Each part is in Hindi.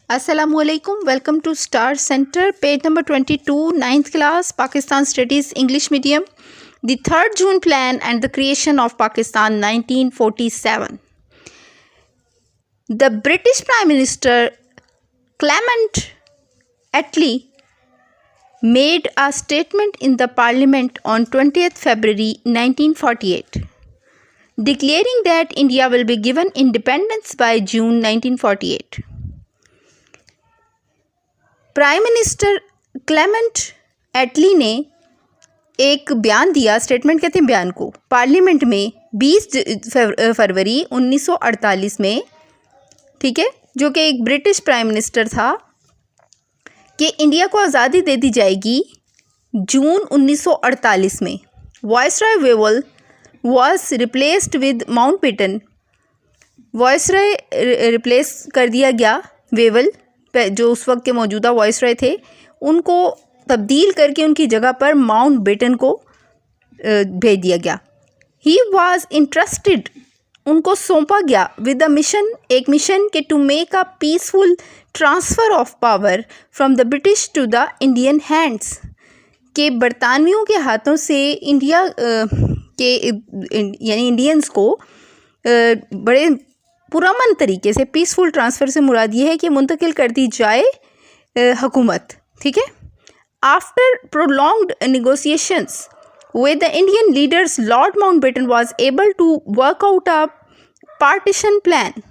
Assalamualaikum. Welcome to Star Center, page number 22, 9th class, Pakistan Studies, English Medium. The 3rd June Plan and the Creation of Pakistan, 1947. The British Prime Minister Clement Attlee made a statement in the Parliament on 20th February 1948, declaring that India will be given independence by June 1948. Prime minister Clement Attlee ने एक बयान दिया, स्टेटमेंट कहते हैं बयान को, पार्लियामेंट में 20 फरवरी 1948 में, ठीक है, जो कि एक ब्रिटिश प्राइम मिनिस्टर था, कि इंडिया को आज़ादी दे दी जाएगी जून 1948 में. Viceroy Wavell was replaced with Mountbatten. Viceroy replace कर दिया गया, वेवल जो उस वक्त के मौजूदा वायसराय थे उनको तब्दील करके उनकी जगह पर माउंटबेटन को भेज दिया गया. ही वॉज इंटरेस्टेड, उनको सौंपा गया विद अ मिशन, एक मिशन के to make a peaceful transfer of power from the British to the Indian hands, के बरतानवियों के हाथों से इंडिया के यानी इंडियंस को बड़े पुरअमन तरीके से, पीसफुल ट्रांसफ़र से मुराद ये है कि मुंतकिल कर दी जाए हुकूमत, ठीक है. After prolonged negotiations with the Indian leaders, Lord Mountbatten was able to work out a partition plan.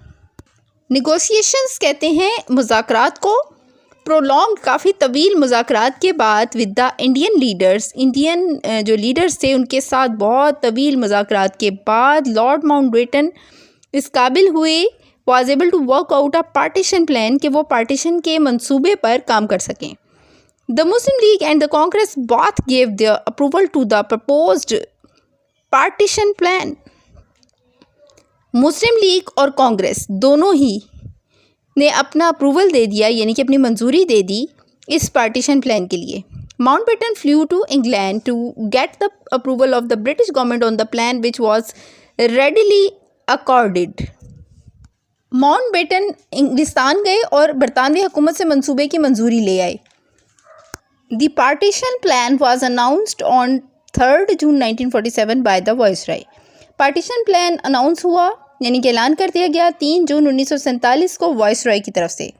Negotiations कहते हैं मुज़ाकरात को. प्रोलॉन्ग्ड काफ़ी तवील मुज़ाकरात के बाद with the Indian leaders, Indian जो लीडर्स थे उनके साथ बहुत तवील मुज़ाकरात के बाद लॉर्ड माउंटबेटन इस काबिल हुए, was able to work out a partition plan, कि वो पार्टीशन के मंसूबे पर काम कर सकें. The Muslim League and the Congress both gave the approval to the proposed partition plan. Muslim League और कांग्रेस दोनों ही ने अपना अप्रूवल दे दिया, यानी कि अपनी मंजूरी दे दी इस पार्टीशन प्लान के लिए. Mountbatten flew to England to get the approval of the British government on the plan which was readily accorded. Mountbatten इंग्लिस्तान गए और बरतानवी हुकूमत से मंसूबे की मंजूरी ले आए. The partition plan was announced on 3rd June 1947 by the viceroy. Partition plan announce हुआ, यानी कि ऐलान कर दिया गया 3 जून 1947 को वायसराय की तरफ से.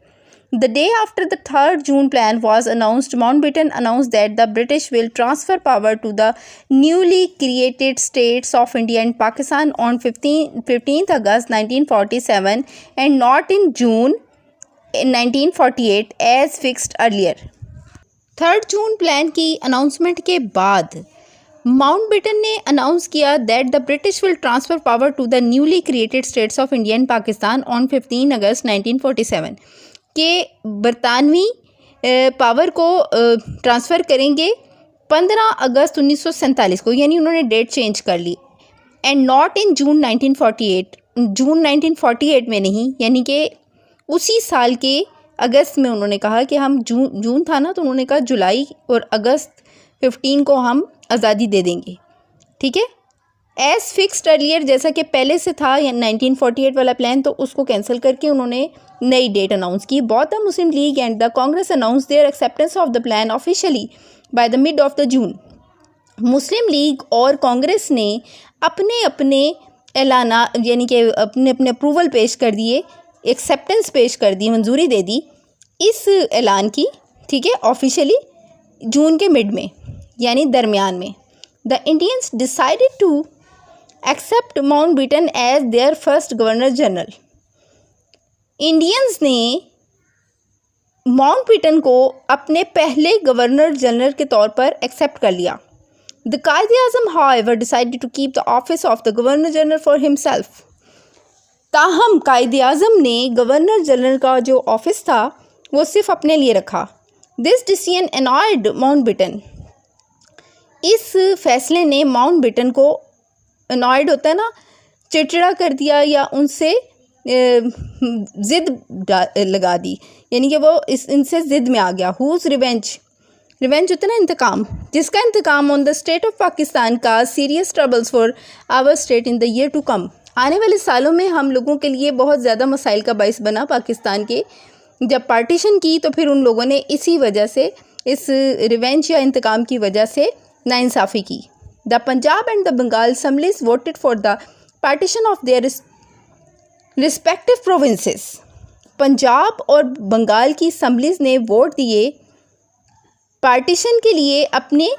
The day after the 3rd June plan was announced, Mountbatten announced that the British will transfer power to the newly created states of India and Pakistan on 15th August 1947 and not in June 1948 as fixed earlier. 3rd June plan की announcement के बाद माउंटबेटन ने अनाउंस किया that the British will transfer power to the newly created states of India and Pakistan on 15 August 1947. के बरतानवी पावर को ट्रांसफ़र करेंगे 15 अगस्त 1947 को, यानी उन्होंने डेट चेंज कर ली. एंड नॉट इन जून 1948, जून 1948 में नहीं, यानी कि उसी साल के अगस्त में उन्होंने कहा कि हम जून था ना, तो उन्होंने कहा जुलाई और अगस्त 15 को हम आज़ादी दे देंगे, ठीक है. एज़ फिक्स्ड अर्लियर, जैसा कि पहले से था 1948 वाला प्लान, तो उसको कैंसिल करके उन्होंने नई डेट अनाउंस की. Both the Muslim League and the Congress announce their acceptance of the plan officially by the mid of the June. Muslim League और कांग्रेस ने अपने अपने ऐलाना, यानी कि अपने अपने अप्रूवल पेश कर दिए, एक्सेप्टेंस पेश कर दी, मंजूरी दे दी इस ऐलान की, ठीक है, ऑफिशियली जून के मिड में, यानी दरमियान में. The Indians decided to accept Mountbatten as their first governor general. Indians ने माउंटबेटन को अपने पहले गवर्नर जनरल के तौर पर एक्सेप्ट कर लिया. The Quaid-e-Azam however decided to keep the office of the governor general for himself. ताहम कायद-ए-आज़म ने गवर्नर जनरल का जो ऑफिस था वो सिर्फ अपने लिए रखा. This decision annoyed Mountbatten. इस फैसले ने माउंटबेटन को, एनॉयड होता है ना, चिड़चिड़ा कर दिया या उनसे ज़िद लगा दी, यानी कि वो इनसे ज़िद में आ गया. हुज़ रिवेंज, रिवेंज होता है ना इंतकाम, जिसका इंतकाम on the state of Pakistan का serious troubles for our state in the year to come. आने वाले सालों में हम लोगों के लिए बहुत ज़्यादा मसाइल का बाइस बना पाकिस्तान के जब पार्टीशन की तो फिर उन लोगों ने इसी वजह से, इस रिवेंज या इंतकाम की वजह से नाइंसाफ़ी की। The Punjab and the Bengal assemblies voted for the partition of their respective provinces. Punjab और बंगाल की असम्बलीज ने वोट दिए पार्टीशन के लिए अपने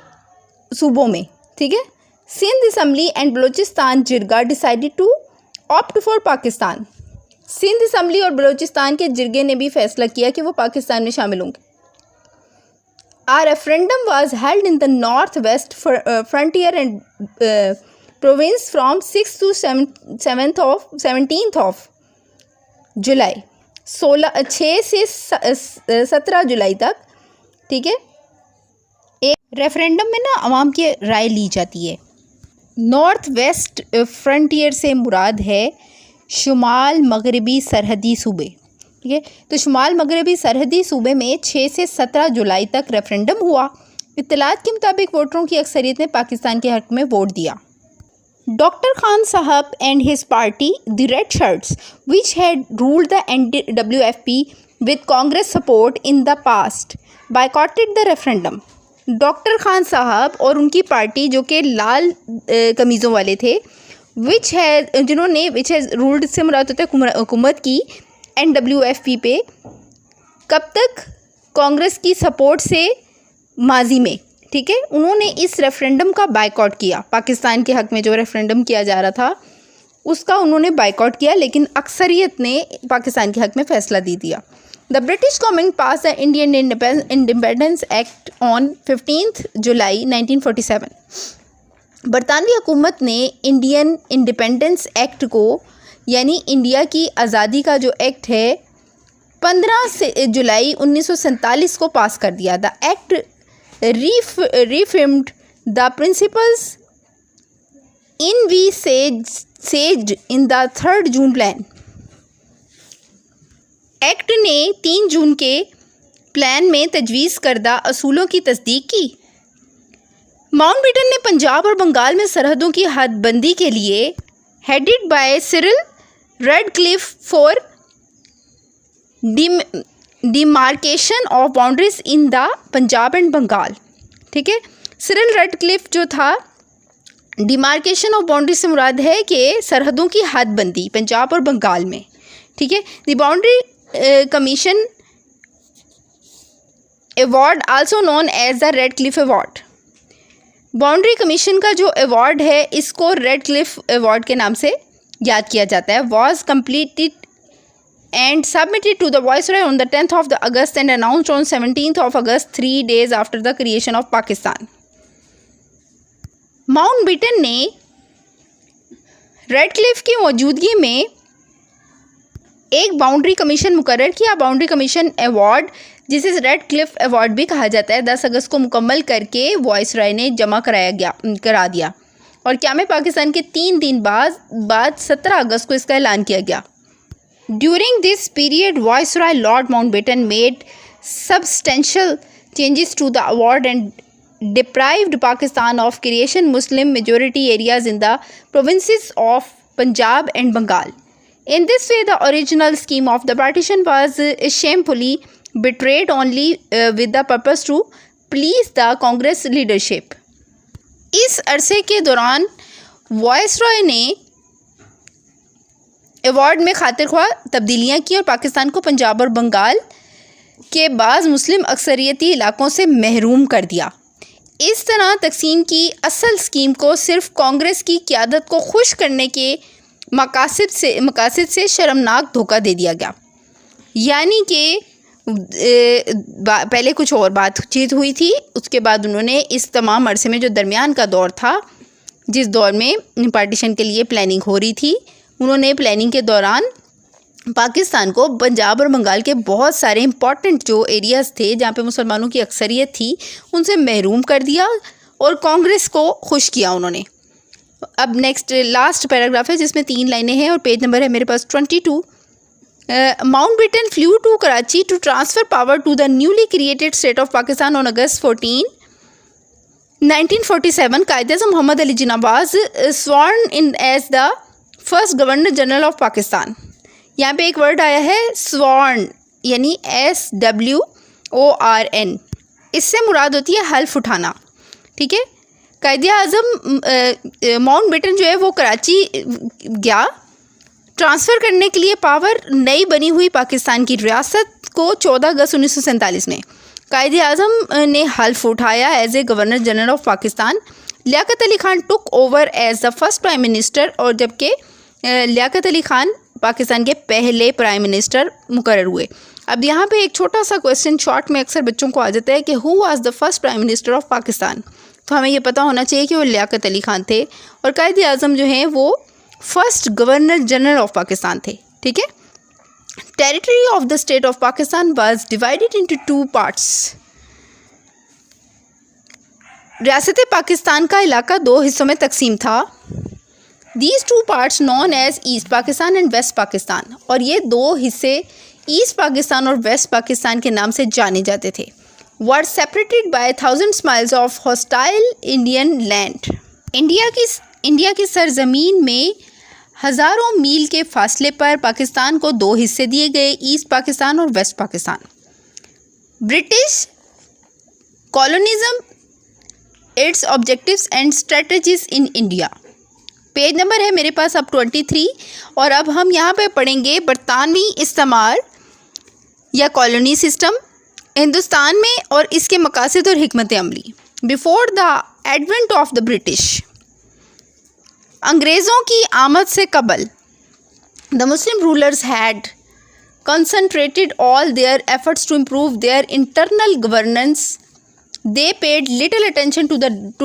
सूबों में, ठीक है। Sindh assembly and Balochistan jirga decided to opt for Pakistan. Sindh assembly और बलूचिस्तान के जिरगे ने भी फैसला किया कि वो पाकिस्तान में शामिल होंगे। A referendum was held in the northwest frontier and province from 6th to 17th of July, 6 से 17 जुलाई तक, ठीक है। एक रेफरेंडम में ना आवाम की राय ली जाती है। नॉर्थ वेस्ट फ्रंटियर से मुराद है शुमाल मगरबी सरहदी सूबे, ठीक है। तो शुमाल मगरबी सरहदी सूबे में 6 से 17 जुलाई तक रेफरेंडम हुआ। इत्तलात के मुताबिक वोटरों की अक्सरियत ने पाकिस्तान के हक़ में वोट दिया। डॉक्टर खान साहब and his party the red shirts which had ruled the NWFP with Congress support in the past बायकॉटेड the referendum. Doctor Khan साहब और उनकी पार्टी जो कि लाल कमीज़ों वाले थे, विच हैज़ रूल्ड से मुराद होता है हुकूमत की NWFP पे, कब तक, कांग्रेस की सपोर्ट से माजी में, ठीक है। उन्होंने इस रेफरेंडम का बायकॉट किया। पाकिस्तान के हक़ में जो रेफरेंडम किया जा रहा था उसका उन्होंने बायकॉट किया, लेकिन अक्सरियत ने पाकिस्तान के हक़ में फ़ैसला दे दिया। The British government pass the Indian independence act on 15 जुलाई 1947। बरतानवी हुकूमत ने इंडियन इंडिपेंडेंस एक्ट को, यानी इंडिया की आज़ादी का जो एक्ट है, 15 जुलाई 1947 को पास कर दिया। The act reaffirmed the principles envisaged in the 3rd June plan। Act ने 3 जून के प्लान में तजवीज़ करदा असूलों की तस्दीक की। माउंटबेटन ने पंजाब और बंगाल में सरहदों की हदबंदी के लिए headed by Cyril Radcliffe for demarcation of boundaries in the Punjab and Bengal, ठीक है। सिरिल रेडक्लिफ जो था, डिमार्केशन ऑफ बाउंड्री से मुराद है कि सरहदों की हदबंदी पंजाब और बंगाल में, ठीक है। The boundary commission award also known as the Radcliffe award. Boundary commission का जो अवार्ड है इसको रेडक्लिफ अवार्ड के नाम से याद किया जाता है। Was completed and submitted to the Viceroy on the 10th of August and announced on 17th of August, 3 days after the creation of Pakistan। Mountbatten ने रेडक्लिफ की मौजूदगी में एक बाउंड्री कमीशन मुकर्रर किया। बाउंड्री कमीशन अवार्ड, जिसे रेडक्लिफ अवार्ड भी कहा जाता है, 10 अगस्त को मुकम्मल करके वाइसरॉय ने जमा करा दिया और क़याम पाकिस्तान के 3 दिन बाद 17 अगस्त को इसका ऐलान किया गया। During this period, Viceroy Lord Mountbatten made substantial changes to the award and deprived Pakistan of creation Muslim majority areas in the provinces of Punjab and Bengal. In this way, the original scheme of the partition was shamefully betrayed only with the purpose to please the Congress leadership। इस अरसे के दौरान वाइसरॉय ने अवार्ड में खातिर ख्वाह तब्दीलियाँ की और पाकिस्तान को पंजाब और बंगाल के बाज़ मुस्लिम अक्सरियती इलाकों से महरूम कर दिया। इस तरह तकसीम की असल स्कीम को सिर्फ कांग्रेस की क़यादत को खुश करने के मकासद से शर्मनाक धोखा दे दिया गया। यानी कि पहले कुछ और बातचीत हुई थी, उसके बाद उन्होंने इस तमाम अरसे में जो दरमियान का दौर था, जिस दौर में पार्टीशन के लिए प्लानिंग हो रही थी, उन्होंने प्लानिंग के दौरान पाकिस्तान को पंजाब और बंगाल के बहुत सारे इंपॉर्टेंट जो एरियाज़ थे जहाँ पे मुसलमानों की अक्सरियत थी उनसे महरूम कर दिया और कांग्रेस को खुश किया उन्होंने। अब नेक्स्ट लास्ट पैराग्राफ है जिसमें 3 लाइनें हैं और पेज नंबर है मेरे पास 22। Mountbatten flew to Karachi to transfer power to the newly created state of Pakistan on August 14, 1947। Quaid-e-Azam Mohammad Ali Jinnah was sworn in as the first governor general of Pakistan. यहाँ पे एक वर्ड आया है स्वॉर्न, यानी SWORN, इससे मुराद होती है हल्फ उठाना। ठीक है, कायदे आज़म माउंटबेटन जो है वो कराची गया ट्रांसफ़र करने के लिए पावर नई बनी हुई पाकिस्तान की रियासत को 14 अगस्त 1947 में कायदे आज़म ने हल्फ उठाया as a governor general of Pakistan. Liaquat Ali Khan took over as the first prime minister, और जबकि लियाकत अली खान पाकिस्तान के पहले प्राइम मिनिस्टर मुकर्रर हुए। अब यहाँ पे एक छोटा सा क्वेश्चन शॉर्ट में अक्सर बच्चों को आ जाता है कि who was the first prime minister of Pakistan. तो हमें ये पता होना चाहिए कि वो लियाकत अली खान थे, और कायदे आज़म जो हैं वो first governor general of Pakistan थे। ठीक है, territory of the state of Pakistan was divided into 2 parts. रियासत पाकिस्तान का इलाका 2 हिस्सों में तकसीम था। These 2 parts known as East Pakistan and West Pakistan, और ये 2 हिस्से ईस्ट पाकिस्तान और वेस्ट पाकिस्तान के नाम से जाने जाते थे। Were separated by thousands miles of hostile Indian land. India की सरजमीन में हज़ारों मील के फासले पर पाकिस्तान को 2 हिस्से दिए गए, ईस्ट पाकिस्तान और West Pakistan. British colonialism, its objectives and strategies in India. Page number है मेरे पास अब 23, और अब हम यहाँ पे पढ़ेंगे बरतानवी इस्तेमार या कॉलोनी सिस्टम हिंदुस्तान में और इसके मकासद और हिकमत अमली। Before the advent of the British, अंग्रेज़ों की आमद से कबल the Muslim rulers had concentrated all their efforts to improve their internal governance. They paid little attention to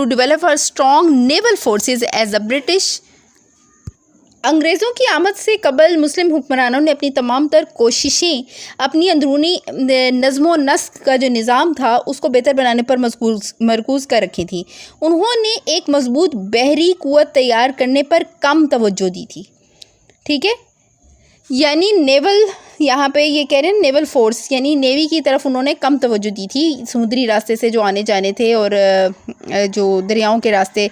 develop a strong naval forces as the British। अंग्रेज़ों की आमद से कबल मुस्लिम हुक्मरानों ने अपनी तमाम तर कोशिशें अपनी अंदरूनी नज़्म नस्क का जो निज़ाम था उसको बेहतर बनाने पर मरकूज़ कर रखी थी। उन्होंने एक मजबूत बहरी क़ुव्वत तैयार करने पर कम तवज्जो दी थी। ठीक है, यानी नेवल, यहाँ पे ये कह रहे हैं नेवल फोर्स, यानी नेवी की तरफ उन्होंने कम तवज्जो दी थी। समुद्री रास्ते से जो आने जाने थे और जो दरियाओं के रास्ते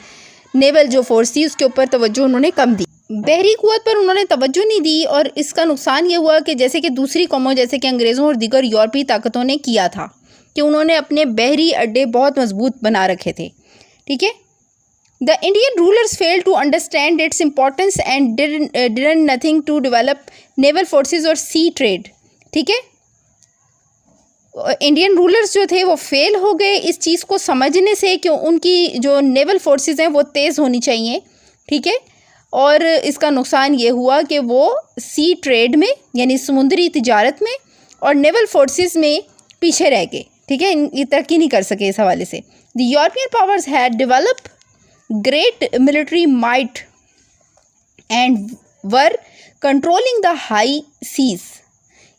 नेवल जो फोर्स थी उसके ऊपर तवज्जो उन्होंने कम दी। बहरी क़ुव्वत पर उन्होंने तवज्जो नहीं दी, और इसका नुकसान ये हुआ कि जैसे कि दूसरी कौमों जैसे कि अंग्रेज़ों और दीगर यूरोपीय ताकतों ने किया था कि उन्होंने अपने बहरी अड्डे बहुत मजबूत बना रखे थे। ठीक है, The Indian rulers failed to understand its importance and did nothing to develop naval forces or sea trade। ठीक है, इंडियन रूलर्स जो थे वो फेल हो गए इस चीज़ को समझने से कि उनकी जो नेवल फोर्सेस हैं वो तेज़ होनी चाहिए। ठीक है, और इसका नुकसान ये हुआ कि वो सी ट्रेड में यानी समुद्री तिजारत में और नेवल फोर्सेस में पीछे रह गए। ठीक है, ये तरक्की नहीं कर सके इस हवाले से। The European powers had develop great military might and were controlling the high seas।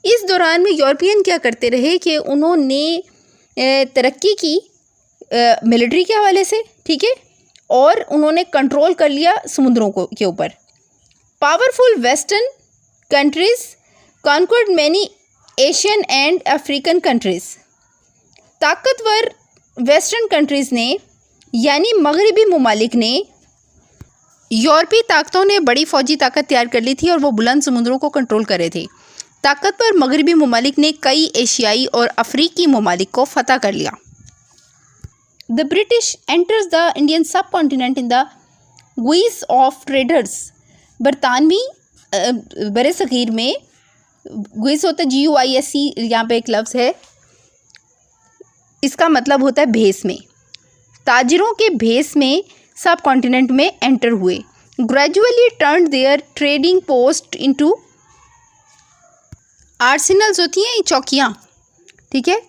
इस दौरान में यूरोपियन क्या करते रहे कि उन्होंने तरक्की की मिलिट्री के हवाले से। ठीक है, और उन्होंने कंट्रोल कर लिया समुद्रों के ऊपर। Powerful western countries conquered many Asian and African countries. ताकतवर वेस्टर्न कंट्रीज़ ने यानी मगरबी ममालिक ने, यूरोपीय ताकतों ने बड़ी फ़ौजी ताकत तैयार कर ली थी और वो बुलंद समुद्रों को कंट्रोल कर रहे थे। ताकतवर मगरबी ममालिक ने कई एशियाई और अफ्रीकी ममालिक को फतह कर लिया। The British enters the Indian subcontinent in the guise of traders. बरतानवी बरे सग़ीर में गुइस होता है GUISE, यहाँ पे एक लफ्ज़ है, इसका मतलब होता है भेस में। ताजिरों के भेस में सब कॉन्टिनेंट में एंटर हुए। Gradually turn their trading post into arsenals होती हैं चौकियाँ। ठीक है,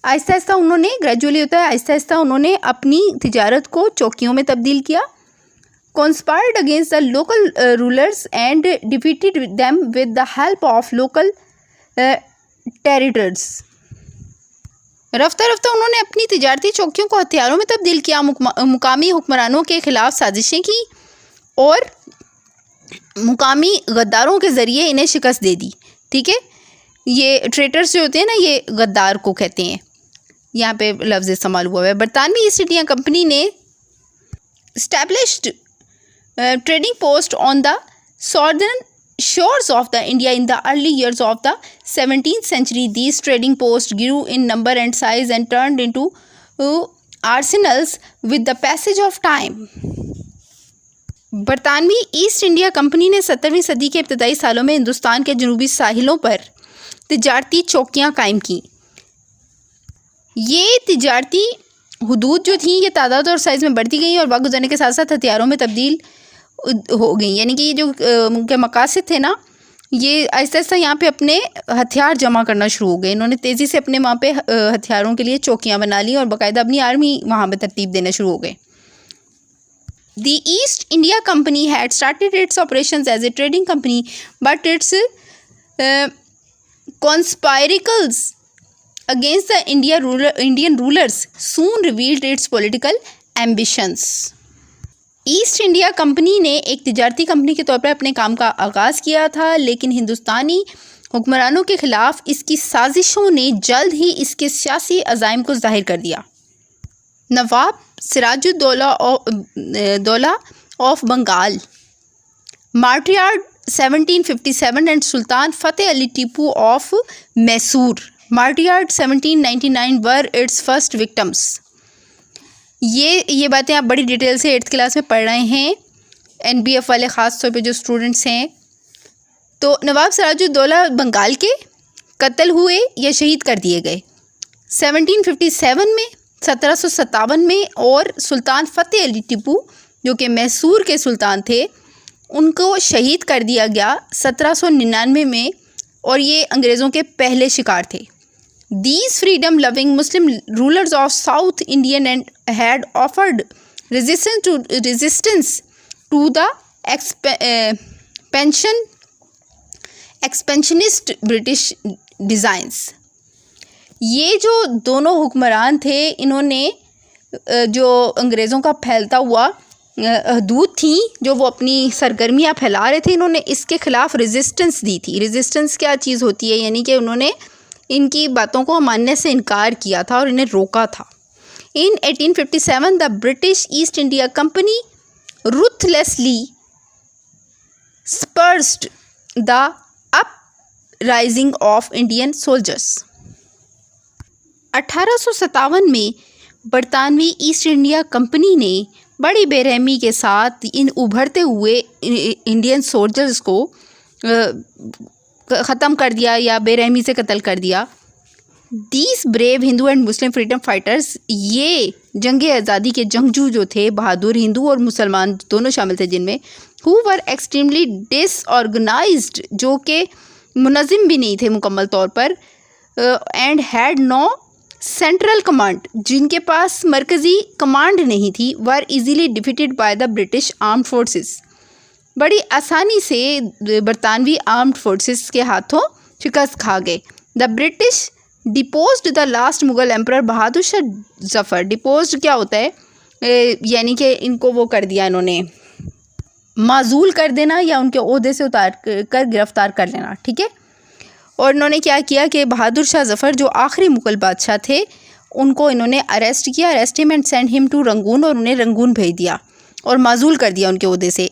आहिस्ता आहिस्ता उन्होंने, ग्रेजुअली होता है आहिस्ता आहिस्ता, उन्होंने अपनी तिजारत को चौकियों में तब्दील किया। Conspired against the local rulers and defeated them with the help of local traitors. रफ्ता रफ्ता उन्होंने अपनी तिजारती चौकियों को हथियारों में तब्दील किया, मुकामी हुक्मरानों के ख़िलाफ़ साजिशें की और मुकामी गद्दारों के ज़रिए इन्हें शिकस्त दे दी। ठीक है, ये ट्रेटर्स जो होते हैं ना, ये गद्दार को कहते हैं, यहाँ पे लफ्ज़ इस्तेमाल हुआ है। बरतानवी ईस्ट इंडिया कंपनी ने established trading post on the southern shores of the India in the early years of the 17th century. These trading posts grew in number and size and turned into arsenals with the passage of time. बरतानवी ईस्ट इंडिया कंपनी ने 17वीं सदी के इब्तदाई सालों में हिंदुस्तान के जनूबी साहिलों पर तिजारती चौकियां कायम की। ये तिजारती हुदूद जो थी ये तादाद और साइज़ में बढ़ती गई और वक्त गुजरने के साथ साथ हथियारों में तब्दील हो गई। यानी कि ये जो उनके मकासद थे ना, ये आहिस्ता आहिस्ता यहाँ पे अपने हथियार जमा करना शुरू हो गए। इन्होंने तेज़ी से अपने वहाँ पे हथियारों के लिए चौकियाँ बना ली और बाकायदा अपनी आर्मी वहाँ पे तरतीब देना शुरू हो गए। The East India Company had started its operations as a trading company, but its conspiracies against the Indian rulers soon revealed its political ambitions. East India company ने एक तिजारती कंपनी के तौर पर अपने काम का आगाज़ किया था, लेकिन हिंदुस्तानी हुक्मरानों के ख़िलाफ़ इसकी साजिशों ने जल्द ही इसके सियासी अज़ाइम को ज़ाहिर कर दिया। Nawab Siraj-ud-Daulah of Bengal, martyred 1757 and Sultan Fateh Ali Tipu of Mysore, martyred 1799 were its first victims. ये बातें आप बड़ी डिटेल से 8th क्लास में पढ़ रहे हैं, NBF वाले ख़ास तौर पे जो स्टूडेंट्स हैं। तो नवाब सिराजुद्दौला बंगाल के कत्ल हुए या शहीद कर दिए गए 1757 में, 1757 में, और सुल्तान फ़तेह अली टीपू जो कि मैसूर के सुल्तान थे उनको शहीद कर दिया गया 1799 में, और ये अंग्रेज़ों के पहले शिकार थे। These freedom-loving Muslim rulers of South Indian and had offered resistance to the expansionist British designs. ये जो दोनों हुक्मरान थे, इन्होंने जो अंग्रेज़ों का फैलता हुआ हदूद थी जो वो अपनी सरगर्मियाँ फैला रहे थे, इन्होंने इसके ख़िलाफ़ रेजिस्टेंस दी थी। रेजिस्टेंस क्या चीज़ होती है? यानी कि उन्होंने इनकी बातों को मानने से इनकार किया था और इन्हें रोका था। In 1857 the British East India company ruthlessly suppressed the uprising of Indian soldiers. 1857 में बरतानवी ईस्ट इंडिया कंपनी ने बड़ी बेरहमी के साथ इन उभरते हुए इंडियन सोल्जर्स को ख़त्म कर दिया या बेरहमी से कत्ल कर दिया। These brave Hindu and Muslim freedom fighters, ये जंग आज़ादी के जंगजू जो थे, बहादुर हिंदू और मुसलमान दोनों शामिल थे जिनमें, हु वर एक्सट्रीमली डिसऑर्गेनाइज्ड, जो कि मुनज़्ज़म भी नहीं थे मुकम्मल तौर पर, and had no central command, जिनके पास मरकज़ी कमांड नहीं थी, were easily defeated by the British armed forces, बड़ी आसानी से बरतानवी आर्म्ड फोर्सेस के हाथों शिकस्त खा गए। The British deposed the last Mughal emperor Bahadur Shah Zafar. Deposed क्या होता है? यानी कि इनको वो कर दिया, इन्होंने माजूल कर देना या उनके ओहदे से उतार कर गिरफ़्तार कर लेना, ठीक है। और इन्होंने क्या किया कि बहादुर शाह जफ़र जो आखिरी मुग़ल बादशाह थे उनको इन्होंने अरेस्ट किया, arrest him and send him to Rangoon, और उन्हें रंगून भेज दिया और माजूल कर दिया उनके ओहदे से।